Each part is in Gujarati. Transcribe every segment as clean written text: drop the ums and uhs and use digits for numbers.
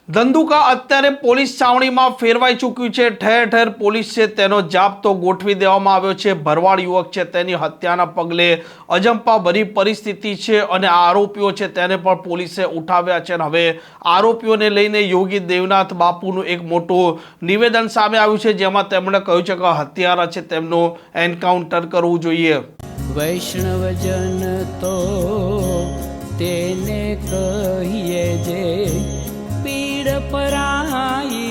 ધંધુકા અત્યારે પોલીસ છાવણીમાં ફેરવાઈ ચૂક્યું છે। ઠેર ઠેર પોલીસ છે તેનો જાપ્તો ગોઠવી દેવામાં આવ્યો છે। ભરવાડ યુવક છે તેની હત્યાના પગલે અજંપા ભરી પરિસ્થિતિ છે અને આરોપીઓ છે તેને પણ પોલીસે ઉઠાવ્યા છે। હવે આરોપીઓને લઈને યોગી દેવનાથ બાપુનું એક મોટું નિવેદન સામે આવ્યું છે, જેમાં તેમણે કહ્યું છે કે હત્યારા છે તેમનું એન્કાઉન્ટર કરવું જોઈએ। વૈષ્ણવજન તો તેને કહીએ જે પીડ પરાઈ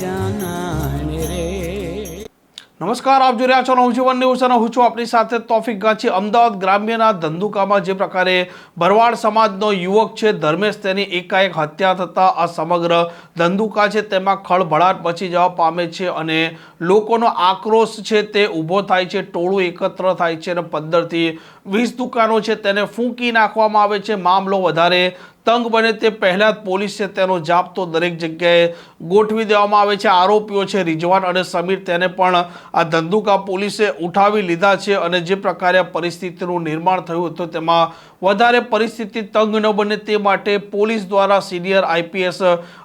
જાનાને રે। નમસ્કાર, આપ જોઈ રહ્યા છો નવજીવન ન્યૂઝ અને હું છું આપની સાથે તોફિક ગાંચી। અમદાવાદ ગ્રામ્યના ધંધુકામાં જે પ્રકારે ભરવાડ સમાજનો યુવક છે ધર્મેશ તેની એકાએક હત્યા થતાં આ સમગ્ર ધંધુકા છે તેમાં ખળભળાટ મચી જવા પામે છે અને લોકોનો આક્રોશ છે તે ઊભો થાય છે। ટોળું એકત્ર થાય છે અને 15 થી 20 દુકાનો છે તેને ફૂંકી નાખવામાં આવે છે। મામલો વધારે તંગ બને તે પહેલા જ પોલીસ છે તેનો જાપ્તો દરેક જગ્યાએ ગોઠવી દેવામાં આવે છે। આરોપીઓ છે રિઝવાન અને સમીર તેને પણ આ ધંધુકા પોલીસે ઉઠાવી લીધા છે અને જે પ્રકારે પરિસ્થિતિનું નિર્માણ થયું હતું તેમાં વધારે પરિસ્થિતિ તંગ ન બને તે માટે પોલીસ દ્વારા સિનિયર આઈપીએસ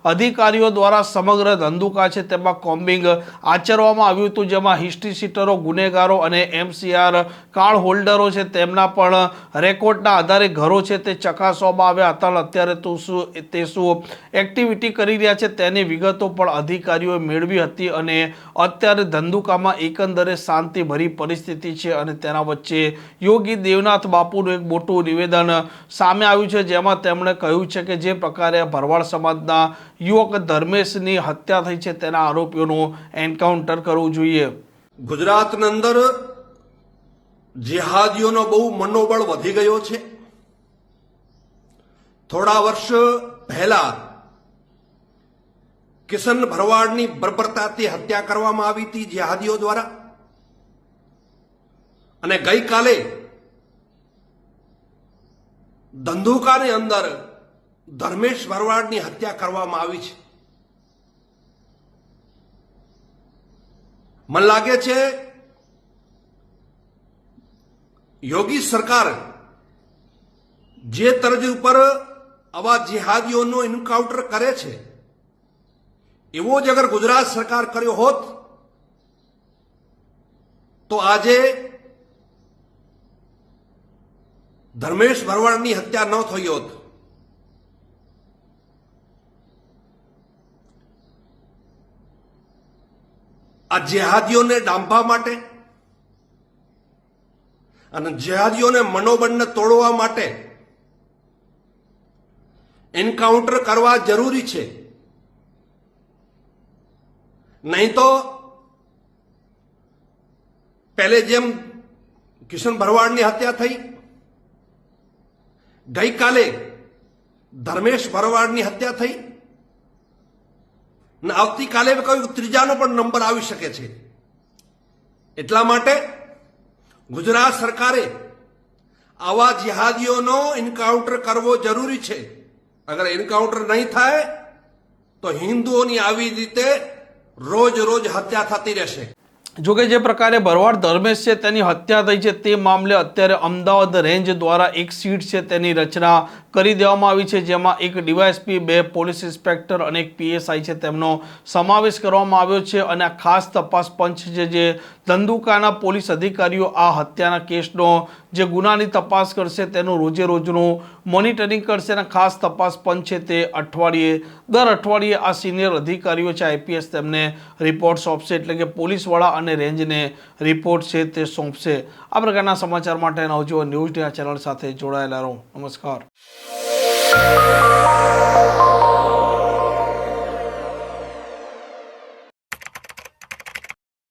અધિકારીઓ દ્વારા સમગ્ર ધંધુકા છે તેમાં કોમ્બિંગ આચરવામાં આવ્યું હતું, જેમાં હિસ્ટ્રી શીટરો, ગુનેગારો અને એમસીઆર કાર્ડ હોલ્ડરો છે તેમના પણ રેકોર્ડના આધારે ઘરો છે તે ચકાસવામાં આવ્યા હતા। અત્યારે તો શું એક્ટિવિટી કરી રહ્યા છે તેની વિગતો પણ અધિકારીઓએ મેળવી હતી અને અત્યારે ધંધુકામાં એકંદરે શાંતિભરી પરિસ્થિતિ છે અને તેના વચ્ચે યોગી દેવનાથ બાપુનું એક મોટું નિવેદન સામે આવ્યું છે, જેમાં તેમણે કહ્યું છે કે જે પ્રકારે ભરવાડ સમાજના યુવક ધર્મેશની હત્યા થઈ છે તેના આરોપીઓનું એન્કાઉન્ટર કરવું જોઈએ। ગુજરાતની અંદર જેહાદીઓનો બહુ મનોબળ વધી ગયો છે। થોડા વર્ષ પહેલા કિશન ભરવાડની બર્બરતાથી હત્યા કરવામાં આવી હતી જેહાદીઓ દ્વારા અને ગઈકાલે ધંધુકાની અંદર ધર્મેશ ભરવાડની હત્યા કરવામાં આવી છે। મને લાગે છે યોગી સરકાર જે તરજ ઉપર આવા જેહાદીઓનો એન્કાઉન્ટર કરે છે એવો જ અગર ગુજરાત સરકાર કર્યો હોત તો આજે ધર્મેશ ભરવાડની હત્યા ન થઈ હોત। આ જેહાદીઓને ડાંભવા માટે અને જેહાદીઓને મનોબળને તોડવા માટે એન્કાઉન્ટર કરવા જરૂરી છે, નહીં તો પહેલે જેમ કિશન ભરવાડની હત્યા થઈ, ગઈકાલે ધર્મેશ ભરવાડની હત્યા થઈ ને આવતીકાલે કોઈ ત્રીજાનો પણ નંબર આવી શકે છે। એટલા માટે ગુજરાત સરકારે આવા જેહાદીઓનો એન્કાઉન્ટર કરવો જરૂરી છે। અગર એન્કાઉન્ટર નહીં થાય તો હિન્દુઓની આવી રીતે રોજ રોજ હત્યા થતી રહેશે। જોકે જે પ્રકારે ભરવાડ ધર્મેશ છે તેની હત્યા થઈ છે તે મામલે અત્યારે અમદાવાદ રેન્જ દ્વારા એક સીટ છે તેની રચના કરી દેવામાં આવી છે, જેમાં એક ડીવાયએસપી, 2 પોલીસ ઇન્સ્પેક્ટર અને એક પીએસઆઈ છે તેમનો સમાવેશ કરવામાં આવ્યો છે અને આ ખાસ તપાસ પંચ છે જે ધંધુકાના પોલીસ અધિકારીઓ આ હત્યાના કેસનો જે ગુનાની તપાસ કરશે તેનું રોજે રોજનું મોનિટરિંગ કરશે અને ખાસ તપાસ પંચ છે તે દર અઠવાડિયે આ સિનિયર અધિકારીઓ છે આઈપીએસ તેમને રિપોર્ટ સોંપશે, એટલે કે પોલીસવાળા અને રેન્જને રિપોર્ટ છે તે સોંપશે। આ પ્રકારના સમાચાર માટે નવજીવન ન્યૂઝની આ ચેનલ સાથે જોડાયેલા રહો। નમસ્કાર।